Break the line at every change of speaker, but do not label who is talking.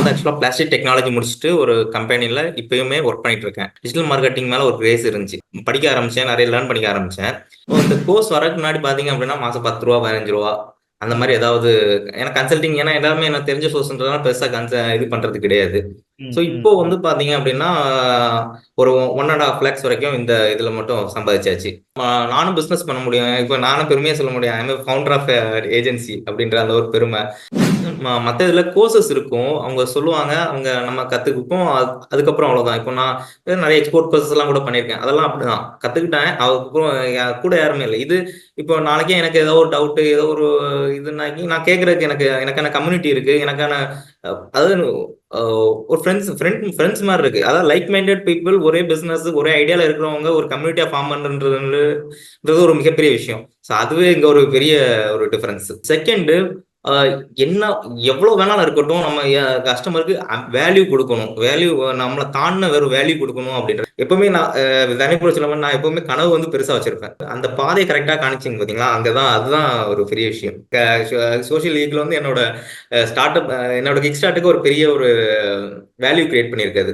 வந்து ஆக்சுவலாக plastic technology முடிச்சுட்டு ஒரு கம்பெனியில் இப்பயுமே ஒர்க் பண்ணிட்டு இருக்கேன். டிஜிட்டல் மார்க்கெட்டிங் மேலே ஒரு கிரேஸ் இருந்துச்சு. படிக்க ஆரம்பிச்சேன், நிறைய லேர்ன் பண்ணிக்க ஆரம்பிச்சேன். இந்த கோர்ஸ் வரக்கு முன்னாடி பார்த்தீங்க அப்படின்னா மாதம் 10 ரூபா 15 ரூபா அந்த மாதிரி ஏதாவது. எனக்கு கன்சல்டிங், ஏன்னா எல்லாருமே எனக்கு தெரிஞ்ச சோர்ஸ்ன்றதுனால பெருசாக இது பண்ணுறது கிடையாது. ஸோ இப்போ வந்து பார்த்தீங்க அப்படின்னா ஒரு 1.5 lakhs வரைக்கும் இந்த இதில் மட்டும் சம்பாதிச்சாச்சு. நானும் பிஸ்னஸ் பண்ண முடியும். இப்போ நானும் பெருமையாக சொல்ல முடியும், I am founder of agency அப்படின்ற அந்த ஒரு பெருமை. மற்ற இதுல கோர்சஸ் இருக்கும், அவங்க சொல்லுவாங்க, அவங்க நம்ம கத்துக்குப்போம். அதுக்கப்புறம் அவ்வளவுதான். இப்போ நான் நிறைய எக்ஸ்போர்ட் கோர்சஸ் எல்லாம் கூட பண்ணியிருக்கேன். அதெல்லாம் அப்படிதான் கத்துக்கிட்டேன். அதுக்கப்புறம் கூட யாருமே இல்லை. இது இப்போ நாளைக்கே எனக்கு ஏதோ ஒரு டவுட், ஏதோ ஒரு இதுனாக்கி நான் கேட்கறதுக்கு எனக்கான கம்யூனிட்டி இருக்கு. எனக்கான அதாவது ஒரு ஃப்ரெண்ட்ஸ் மாதிரி இருக்கு. அதாவது லைக் மைண்டட் பீப்புள், ஒரே பிசினஸ் ஒரே ஐடியால இருக்கிறவங்க ஒரு கம்யூனிட்டியா ஃபார்ம் பண்றதுன்றது ஒரு மிகப்பெரிய விஷயம். ஸோ அதுவே இங்க ஒரு பெரிய ஒரு டிஃபரன்ஸ். செகண்ட், என்ன எவ்வளவு வேணாலும் இருக்கட்டும், நம்ம கஸ்டமருக்கு வேல்யூ கொடுக்கணும். வேல்யூ நம்மளை தாண்டின வேற வேல்யூ கொடுக்கணும் அப்படின்ற எப்பவுமே நான் தனிப்புற சொல்ல நான் எப்பவுமே கனவு வந்து பெருசா வச்சிருப்பேன். அந்த பாதையை கரெக்டா காணிச்சிங்க பாத்தீங்களா, அங்கதான் அதுதான் ஒரு பெரிய விஷயம். சோசியல் லீக்ல வந்து என்னோட ஸ்டார்ட் அப், என்னோட கிக் ஸ்டார்ட்டுக்கு ஒரு பெரிய ஒரு வேல்யூ கிரியேட் பண்ணியிருக்காது.